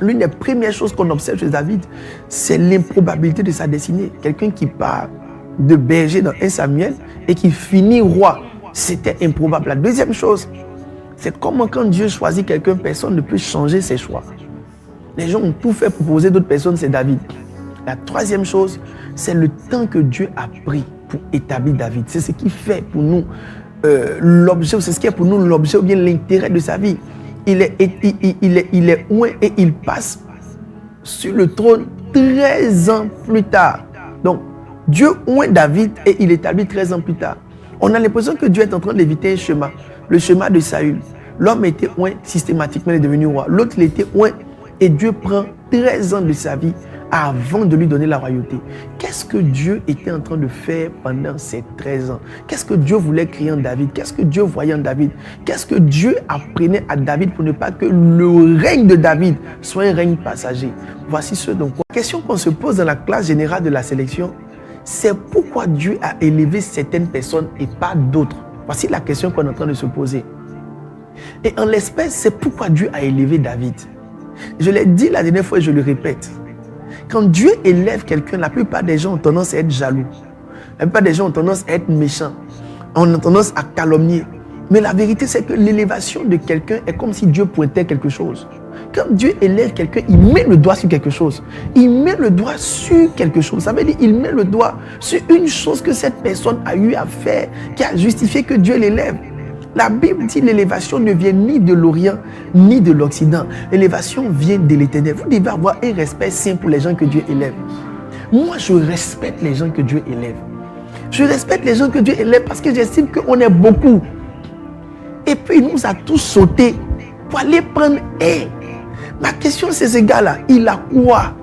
l'une des premières choses qu'on observe chez David, c'est l'improbabilité de sa destinée. Quelqu'un qui part de berger dans 1 Samuel et qui finit roi, c'était improbable. La deuxième chose, c'est comment quand Dieu choisit quelqu'un, personne ne peut changer ses choix. Les gens ont tout fait pour poser d'autres personnes, c'est David. La troisième chose, c'est le temps que Dieu a pris pour établir David. C'est ce qui fait pour nous l'objet, c'est ce qui est pour nous l'objet ou bien l'intérêt de sa vie. Il est oint et il passe sur le trône 13 ans plus tard. Donc, Dieu oint David et il établit 13 ans plus tard. On a l'impression que Dieu est en train d'éviter un chemin, le chemin de Saül. L'homme était oint systématiquement, il est devenu roi. L'autre, il était oint et Dieu prend 13 ans de sa vie avant de lui donner la royauté. Qu'est-ce que Dieu était en train de faire pendant ces 13 ans? Qu'est-ce que Dieu voulait créer en David? Qu'est-ce que Dieu voyait en David? Qu'est-ce que Dieu apprenait à David pour ne pas que le règne de David soit un règne passager? Voici ce donc. La question qu'on se pose dans la classe générale de la sélection, c'est pourquoi Dieu a élevé certaines personnes et pas d'autres. Voici la question qu'on est en train de se poser. Et en l'espèce, c'est pourquoi Dieu a élevé David. Je l'ai dit la dernière fois et je le répète. Quand Dieu élève quelqu'un, la plupart des gens ont tendance à être jaloux. La plupart des gens ont tendance à être méchants. On a tendance à calomnier. Mais la vérité, c'est que l'élévation de quelqu'un est comme si Dieu pointait quelque chose. Quand Dieu élève quelqu'un, il met le doigt sur quelque chose. Il met le doigt sur quelque chose. Ça veut dire qu'il met le doigt sur une chose que cette personne a eu à faire, qui a justifié que Dieu l'élève. La Bible dit l'élévation ne vient ni de l'Orient ni de l'Occident. L'élévation vient de l'Éternel. Vous devez avoir un respect saint pour les gens que Dieu élève. Moi, je respecte les gens que Dieu élève. Je respecte les gens que Dieu élève parce que j'estime qu'on est beaucoup. Et puis, il nous a tous sauté pour aller prendre un. Ma question, c'est ce gars-là. Il a quoi?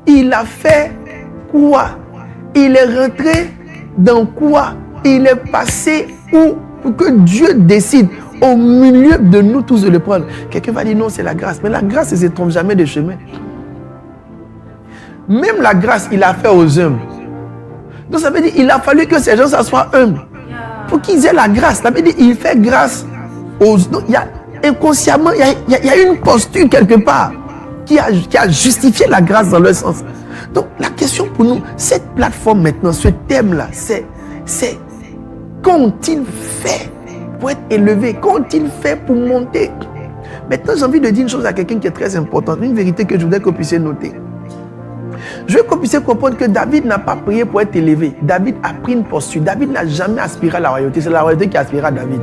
Il a fait quoi? Il est rentré dans quoi? Il est passé où? Pour que Dieu décide au milieu de nous tous de le prendre. Quelqu'un va dire non, c'est la grâce. Mais la grâce, elle ne se trompe jamais de chemin. Même la grâce, il a fait aux hommes. Donc ça veut dire qu'il a fallu que ces gens soient humbles. Pour qu'ils aient la grâce. Ça veut dire qu'il fait grâce aux hommes. Inconsciemment, il y a une posture quelque part qui a justifié la grâce dans leur sens. Donc la question pour nous, cette plateforme maintenant, ce thème-là, c'est qu'ont-ils fait pour être élevés? Qu'ont-ils fait pour monter? Maintenant, j'ai envie de dire une chose à quelqu'un qui est très importante, une vérité que je voudrais que vous puissiez noter. Je veux que vous puissiez comprendre que David n'a pas prié pour être élevé. David a pris une posture. David n'a jamais aspiré à la royauté. C'est la royauté qui a aspiré à David.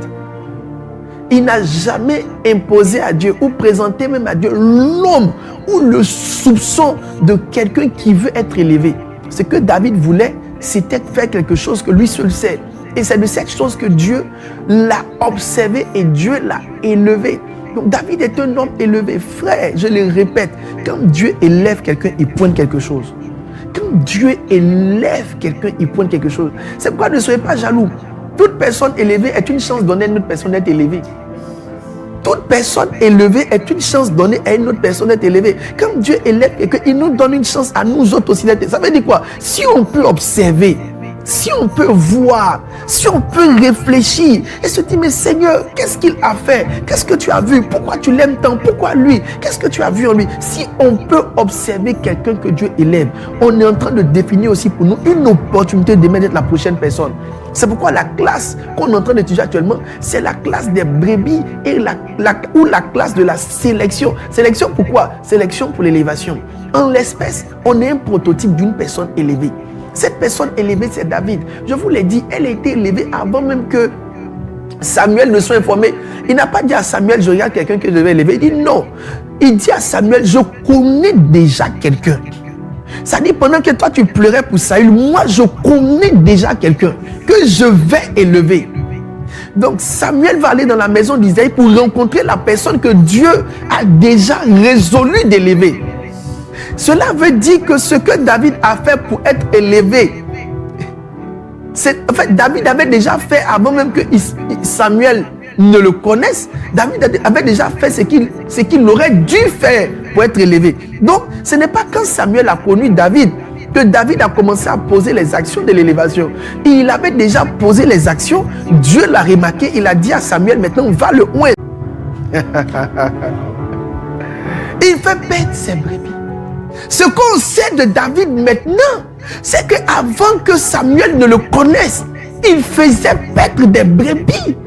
Il n'a jamais imposé à Dieu ou présenté même à Dieu l'ombre ou le soupçon de quelqu'un qui veut être élevé. Ce que David voulait, c'était faire quelque chose que lui seul sait. Et c'est de cette chose que Dieu l'a observé et Dieu l'a élevé. Donc David est un homme élevé. Frère, je le répète, quand Dieu élève quelqu'un, il pointe quelque chose. Quand Dieu élève quelqu'un, il pointe quelque chose. C'est pourquoi ne soyez pas jaloux. Toute personne élevée est une chance donnée à une autre personne d'être élevée. Toute personne élevée est une chance donnée à une autre personne d'être élevée. Quand Dieu élève quelqu'un, il nous donne une chance à nous autres aussi d'être élevés. Ça veut dire quoi? Si on peut observer, si on peut voir, si on peut réfléchir et se dire, mais Seigneur, qu'est-ce qu'il a fait? Qu'est-ce que tu as vu? Pourquoi tu l'aimes tant? Pourquoi lui? Qu'est-ce que tu as vu en lui? Si on peut observer quelqu'un que Dieu élève, on est en train de définir aussi pour nous une opportunité d'aimer d'être la prochaine personne. C'est pourquoi la classe qu'on est en train d'étudier actuellement, c'est la classe des brebis et ou la classe de la sélection. Sélection pourquoi? Sélection pour l'élévation. En l'espèce, on est un prototype d'une personne élevée. Cette personne élevée, c'est David. Je vous l'ai dit, elle a été élevée avant même que Samuel ne soit informé. Il n'a pas dit à Samuel, je regarde quelqu'un que je vais élever. Il dit non. Il dit à Samuel, je connais déjà quelqu'un. Ça dit, pendant que toi tu pleurais pour Saül, moi je connais déjà quelqu'un que je vais élever. Donc Samuel va aller dans la maison d'Isaïe pour rencontrer la personne que Dieu a déjà résolu d'élever. Cela veut dire que ce que David a fait pour être élevé, en fait, David avait déjà fait avant même que Samuel ne le connaisse. David avait déjà fait ce qu'il aurait dû faire pour être élevé. Donc, ce n'est pas quand Samuel a connu David que David a commencé à poser les actions de l'élévation. Il avait déjà posé les actions. Dieu l'a remarqué. Il a dit à Samuel, maintenant, va le oindre. Il fait paître ses brebis. Ce qu'on sait de David maintenant, c'est qu'avant que Samuel ne le connaisse, il faisait paître des brebis.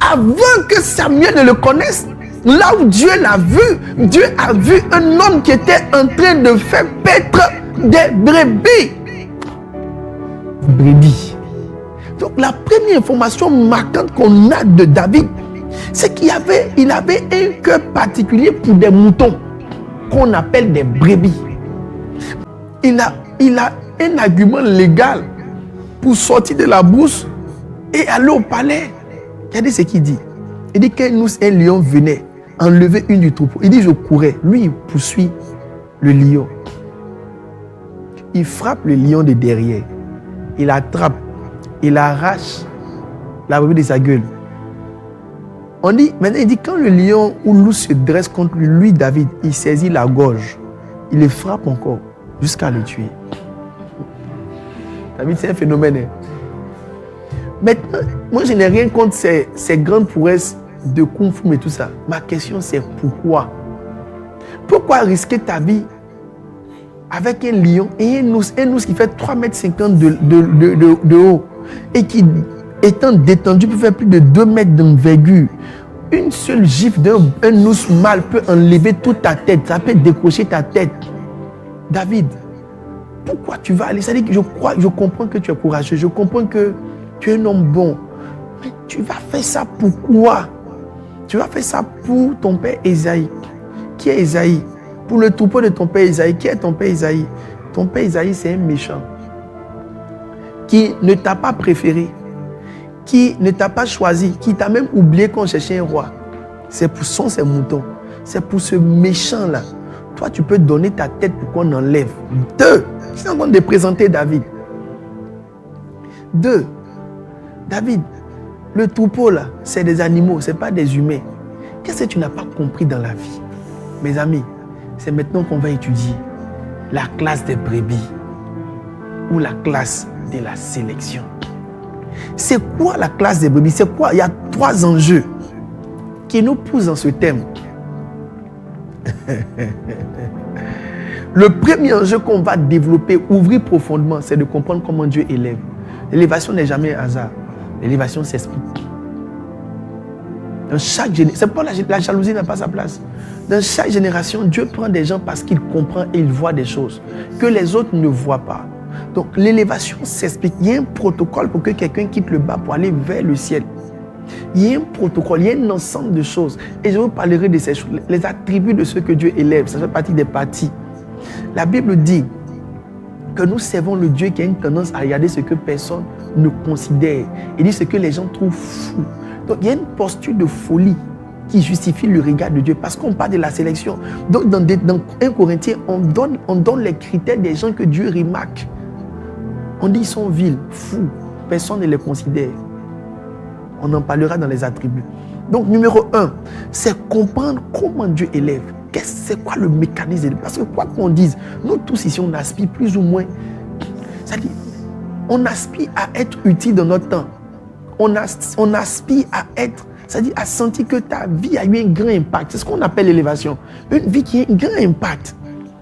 Avant que Samuel ne le connaisse, là où Dieu l'a vu, Dieu a vu un homme qui était en train de faire paître des brebis. Brebis. Donc la première information marquante qu'on a de David, c'est qu'il avait un cœur particulier pour des moutons qu'on appelle des brebis. Il a un argument légal pour sortir de la brousse et aller au palais. Regardez ce qu'il dit. Il dit qu'un lion venait enlever une du troupeau. Il dit je courais. Lui, il poursuit le lion. Il frappe le lion de derrière. Il attrape. Il arrache la brebis de sa gueule. On dit, maintenant il dit quand le lion ou loup se dresse contre lui, David, il saisit la gorge. Il le frappe encore jusqu'à le tuer. David, c'est un phénomène. Maintenant, moi je n'ai rien contre ces grandes prouesses de Kung Fu et tout ça. Ma question c'est pourquoi? Pourquoi risquer ta vie avec un lion et un ours qui fait 3,50 m de haut et qui, étant détendu, peut faire plus de 2 mètres d'envergure? Une seule gifle d'un ours mâle peut enlever toute ta tête, ça peut décrocher ta tête. David, pourquoi tu vas aller? C'est-à-dire que je comprends que tu es courageux, je comprends que tu es un homme bon, mais tu vas faire ça pourquoi? Tu vas faire ça pour ton père Ésaïe. Qui est Ésaïe? Pour le troupeau de ton père Ésaïe. Qui est ton père Ésaïe? Ton père Ésaïe, c'est un méchant qui ne t'a pas préféré, qui ne t'a pas choisi, qui t'a même oublié qu'on cherchait un roi. C'est pour ces moutons. C'est pour ce méchant-là. Toi, tu peux donner ta tête pour qu'on enlève. 2. Je suis en train de présenter David. 2. David, le troupeau là, c'est des animaux, ce n'est pas des humains. Qu'est-ce que tu n'as pas compris dans la vie? Mes amis, c'est maintenant qu'on va étudier la classe des brebis ou la classe de la sélection. C'est quoi la classe des brebis? C'est quoi? Il y a 3 enjeux qui nous poussent dans ce thème. Le premier enjeu qu'on va développer, ouvrir profondément, c'est de comprendre comment Dieu élève. L'élévation n'est jamais un hasard. L'élévation s'explique. Dans chaque génération, c'est pourquoi la jalousie n'a pas sa place. Dans chaque génération, Dieu prend des gens parce qu'il comprend et il voit des choses que les autres ne voient pas. Donc l'élévation s'explique. Il y a un protocole pour que quelqu'un quitte le bas pour aller vers le ciel. Il y a un protocole, il y a un ensemble de choses. Et je vous parlerai de ces choses, les attributs de ceux que Dieu élève. Ça fait partie des parties. La Bible dit que nous servons le Dieu qui a une tendance à regarder ce que personne ne considère. Il dit ce que les gens trouvent fou. Donc il y a une posture de folie qui justifie le regard de Dieu parce qu'on parle de la sélection. Donc dans 1 Corinthiens, on donne les critères des gens que Dieu remarque. On dit ils sont vils, fous, personne ne les considère. On en parlera dans les attributs. Donc numéro 1, c'est comprendre comment Dieu élève. C'est quoi le mécanisme? Parce que quoi qu'on dise, nous tous ici on aspire plus ou moins. C'est-à-dire, on aspire à être utile dans notre temps. On aspire à être, c'est-à-dire à sentir que ta vie a eu un grand impact. C'est ce qu'on appelle l'élévation. Une vie qui a un grand impact.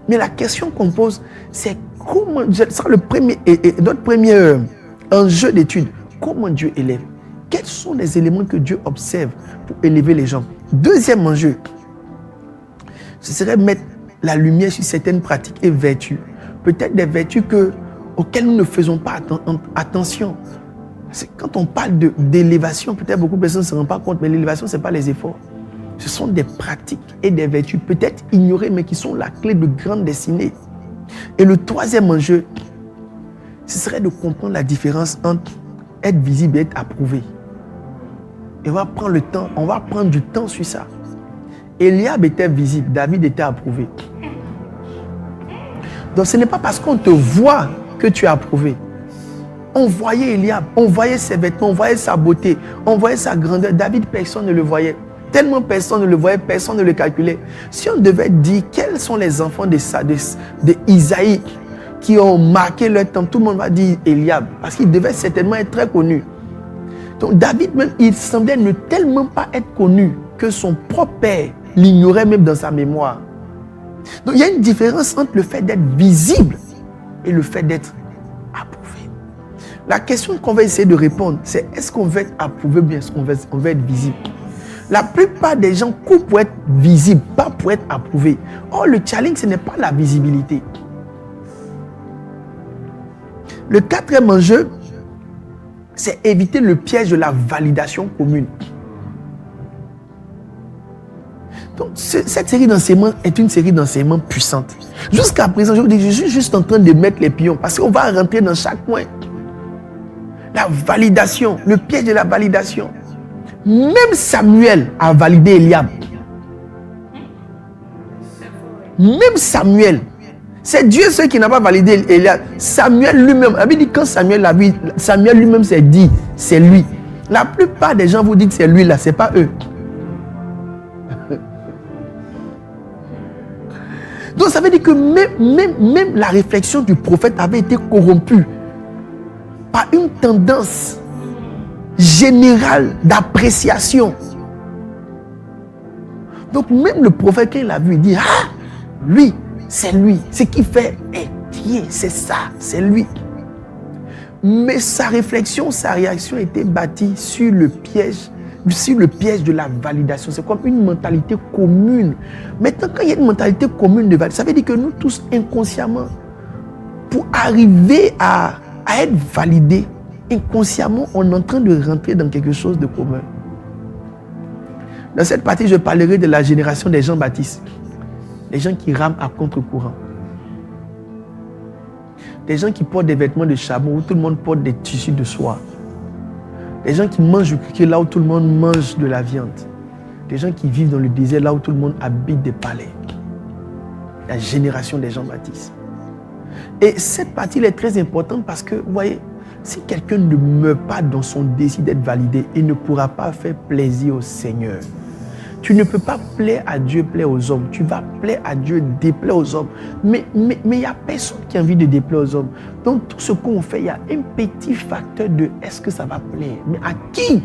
Mais la question qu'on pose, c'est comment, ce sera notre premier enjeu d'étude. Comment Dieu élève? Quels sont les éléments que Dieu observe pour élever les gens? Deuxième enjeu, ce serait mettre la lumière sur certaines pratiques et vertus. Peut-être des vertus auxquelles nous ne faisons pas attention. Quand on parle d'élévation, peut-être beaucoup de personnes ne se rendent pas compte, mais l'élévation, ce n'est pas les efforts. Ce sont des pratiques et des vertus, peut-être ignorées, mais qui sont la clé de grande destinée. Et le troisième enjeu, ce serait de comprendre la différence entre être visible et être approuvé. Et on va prendre du temps sur ça. Eliab était visible, David était approuvé. Donc ce n'est pas parce qu'on te voit que tu es approuvé. On voyait Eliab, on voyait ses vêtements, on voyait sa beauté, on voyait sa grandeur. David, personne ne le voyait. Tellement personne ne le voyait, personne ne le calculait. Si on devait dire quels sont les enfants d'Isaïe qui ont marqué leur temps, tout le monde va dire Eliab, parce qu'il devait certainement être très connu. Donc David même, il semblait ne tellement pas être connu que son propre père l'ignorait même dans sa mémoire. Donc il y a une différence entre le fait d'être visible et le fait d'être approuvé. La question qu'on va essayer de répondre, c'est est-ce qu'on veut être approuvé ou bien est-ce qu'on veut être visible? La plupart des gens courent pour être visible, pas pour être approuvé. Or, le challenge, ce n'est pas la visibilité. Le quatrième enjeu, c'est éviter le piège de la validation commune. Donc, cette série d'enseignements est une série d'enseignements puissante. Jusqu'à présent, je vous dis, je suis juste en train de mettre les pions parce qu'on va rentrer dans chaque point. La validation, le piège de la validation. Même Samuel a validé Eliab. Même Samuel. C'est Dieu seul qui n'a pas validé Eliab. Samuel lui-même, avait dit quand Samuel l'a vu, Samuel lui-même s'est dit, c'est lui. La plupart des gens vous disent que c'est lui là, c'est pas eux. Donc ça veut dire que même la réflexion du prophète avait été corrompue par une tendance générale d'appréciation. Donc même le prophète, quand il l'a vu, il dit, ah, lui, c'est lui. Ce qu'il fait est bien, c'est ça, c'est lui. Mais sa réflexion, sa réaction était bâtie sur le piège de la validation. C'est comme une mentalité commune. Maintenant, quand il y a une mentalité commune de validation, ça veut dire que nous tous, inconsciemment, pour arriver à être validés, inconsciemment, on est en train de rentrer dans quelque chose de commun. Dans cette partie, je parlerai de la génération des Jean-Baptiste. Les gens qui rament à contre-courant. Des gens qui portent des vêtements de chameau où tout le monde porte des tissus de soie. Des gens qui mangent du criquet là où tout le monde mange de la viande. Des gens qui vivent dans le désert là où tout le monde habite des palais. La génération des Jean-Baptiste. Et cette partie est très importante parce que, vous voyez, si quelqu'un ne meurt pas dans son désir d'être validé, il ne pourra pas faire plaisir au Seigneur. Tu ne peux pas plaire à Dieu, plaire aux hommes. Tu vas plaire à Dieu, déplaire aux hommes. Mais il n'y a personne qui a envie de déplaire aux hommes. Donc tout ce qu'on fait, il y a un petit facteur de est-ce que ça va plaire. Mais à qui?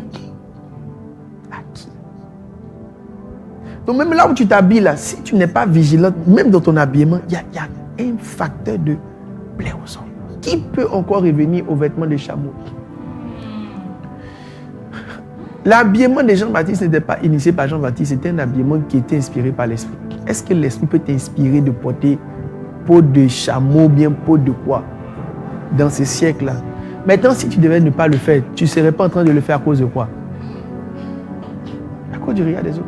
À qui? Donc même là où tu t'habilles, là, si tu n'es pas vigilant, même dans ton habillement, il y a un facteur de plaire aux hommes. Qui peut encore revenir aux vêtements de chameau? L'habillement de Jean-Baptiste n'était pas initié par Jean-Baptiste, c'était un habillement qui était inspiré par l'esprit. Est-ce que l'esprit peut t'inspirer de porter peau de chameau, bien peau de quoi dans ces siècles-là? Maintenant, si tu devais ne pas le faire, tu ne serais pas en train de le faire à cause de quoi? À cause du regard des autres.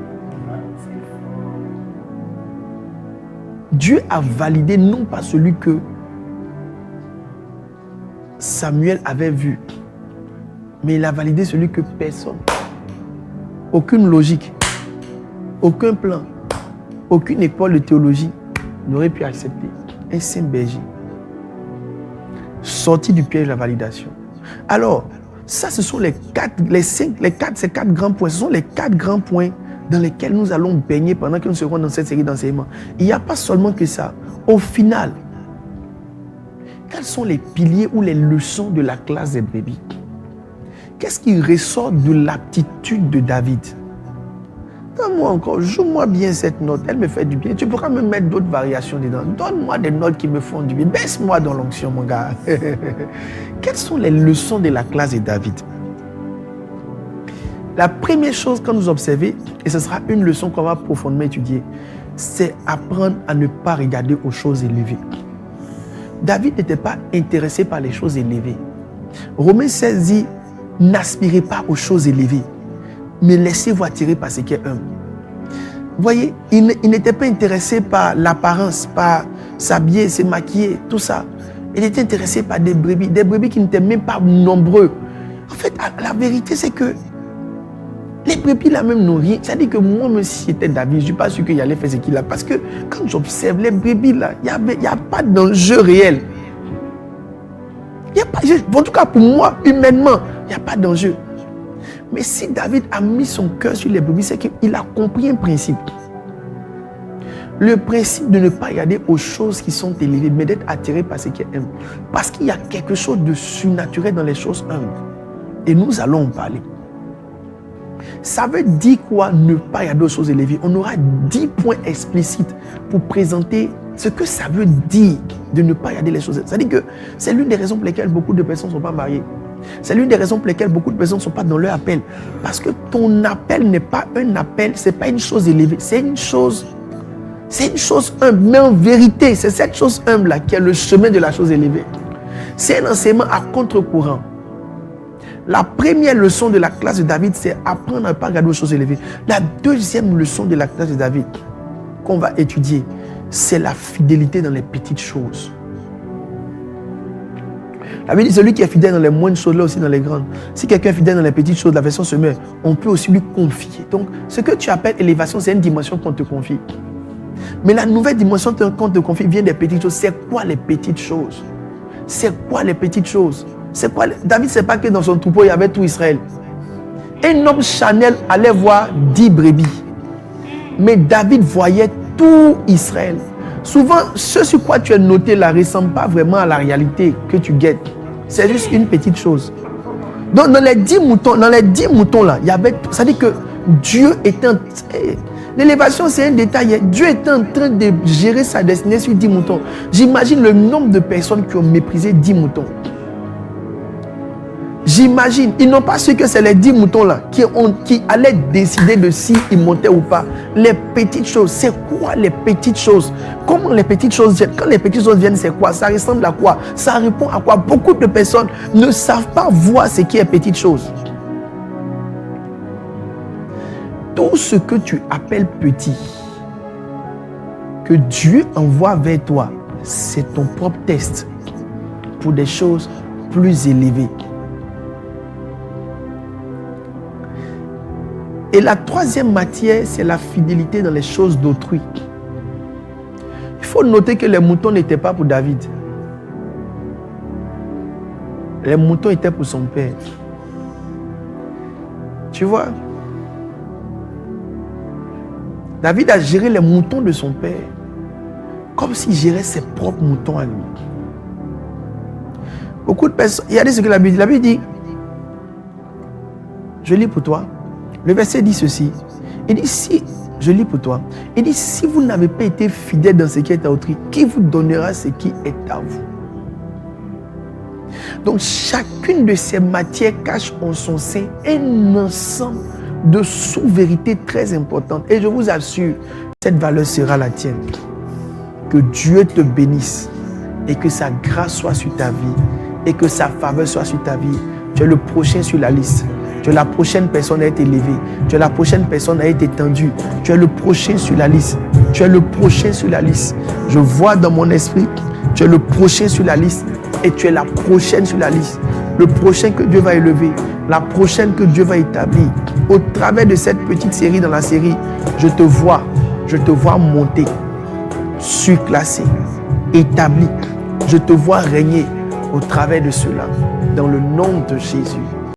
Dieu a validé non pas celui que Samuel avait vu, mais il a validé celui que personne, aucune logique, aucun plan, aucune école de théologie n'aurait pu accepter. Un saint berger sorti du piège de la validation. Alors, ça, ce sont ces quatre grands points. Ce sont les 4 grands points dans lesquels nous allons baigner pendant que nous serons dans cette série d'enseignements. Il n'y a pas seulement que ça. Au final, quels sont les piliers ou les leçons de la classe des brebis? Qu'est-ce qui ressort de l'aptitude de David? Donne-moi encore, joue-moi bien cette note, elle me fait du bien. Tu pourras me mettre d'autres variations dedans. Donne-moi des notes qui me font du bien. Baisse-moi dans l'onction, mon gars. Quelles sont les leçons de la classe de David? La première chose que nous observons, et ce sera une leçon qu'on va profondément étudier, c'est apprendre à ne pas regarder aux choses élevées. David n'était pas intéressé par les choses élevées. Romains 16 dit, n'aspirez pas aux choses élevées, mais laissez-vous attirer par ce qui est humble. Vous voyez, il n'était pas intéressé par l'apparence, par s'habiller, se maquiller, tout ça. Il était intéressé par des brebis qui n'étaient même pas nombreux. En fait, la vérité, c'est que les brebis là même n'ont rien. C'est-à-dire que moi, même si j'étais David, je ne suis pas sûr qu'il allait faire ce qu'il a. Parce que quand j'observe les brebis là, il n'y a pas d'enjeu réel. Il y a pas, en tout cas pour moi, humainement, il n'y a pas d'enjeu. Mais si David a mis son cœur sur les brebis, c'est qu'il a compris un principe. Le principe de ne pas regarder aux choses qui sont élevées, mais d'être attiré par ce qui est humble. Parce qu'il y a quelque chose de surnaturel dans les choses humbles. Et nous allons en parler. Ça veut dire quoi ne pas regarder aux choses élevées? On aura 10 points explicites pour présenter ce que ça veut dire de ne pas regarder les choses. C'est-à-dire que c'est l'une des raisons pour lesquelles beaucoup de personnes ne sont pas mariées. C'est l'une des raisons pour lesquelles beaucoup de personnes ne sont pas dans leur appel. Parce que ton appel n'est pas un appel, ce n'est pas une chose élevée, c'est une chose humble. Mais en vérité, c'est cette chose humble-là qui est le chemin de la chose élevée. C'est un enseignement à contre-courant. La première leçon de la classe de David, c'est apprendre à ne pas regarder aux choses élevées. La deuxième leçon de la classe de David qu'on va étudier, c'est la fidélité dans les petites choses. La Bible dit, celui qui est fidèle dans les moindres choses, là aussi dans les grandes. Si quelqu'un est fidèle dans les petites choses, la version se met, on peut aussi lui confier. Donc, ce que tu appelles élévation, c'est une dimension qu'on te confie. Mais la nouvelle dimension qu'on te confie vient des petites choses. C'est quoi les petites choses? C'est quoi les petites choses? C'est quoi? David ne sait pas que dans son troupeau, il y avait tout Israël. Un homme charnel allait voir 10 brebis. Mais David voyait tout Israël. Souvent, ce sur quoi tu es noté là ne ressemble pas vraiment à la réalité que tu guettes. C'est juste une petite chose. Donc, dans les 10 moutons là, il y avait. Ça dit que Dieu était. L'élévation, c'est un détail. Dieu était en train de gérer sa destinée sur 10 moutons. J'imagine le nombre de personnes qui ont méprisé 10 moutons. J'imagine, ils n'ont pas su que c'est les 10 moutons-là qui allaient décider de si ils montaient ou pas. Les petites choses, c'est quoi les petites choses? Comment les petites choses viennent? Quand les petites choses viennent, c'est quoi? Ça ressemble à quoi? Ça répond à quoi? Beaucoup de personnes ne savent pas voir ce qui est petite chose. Tout ce que tu appelles petit, que Dieu envoie vers toi, c'est ton propre test pour des choses plus élevées. Et la troisième matière, c'est la fidélité dans les choses d'autrui. Il faut noter que les moutons n'étaient pas pour David. Les moutons étaient pour son père. Tu vois, David a géré les moutons de son père comme s'il gérait ses propres moutons à lui. Beaucoup de personnes, regardez ce que la Bible dit. La Bible dit, je lis pour toi. Le verset dit ceci. Il dit, si vous n'avez pas été fidèle dans ce qui est à autrui, qui vous donnera ce qui est à vous? Donc, chacune de ces matières cache en son sein un ensemble de sous-vérités très importantes. Et je vous assure, cette valeur sera la tienne. Que Dieu te bénisse et que sa grâce soit sur ta vie et que sa faveur soit sur ta vie. Tu es le prochain sur la liste. Tu es la prochaine personne à être élevée. Tu es la prochaine personne à être étendue. Tu es le prochain sur la liste. Tu es le prochain sur la liste. Je vois dans mon esprit, tu es le prochain sur la liste et tu es la prochaine sur la liste. Le prochain que Dieu va élever, la prochaine que Dieu va établir. Au travers de cette petite série dans la série, je te vois monter, surclassé, établi. Je te vois régner au travers de cela. Dans le nom de Jésus.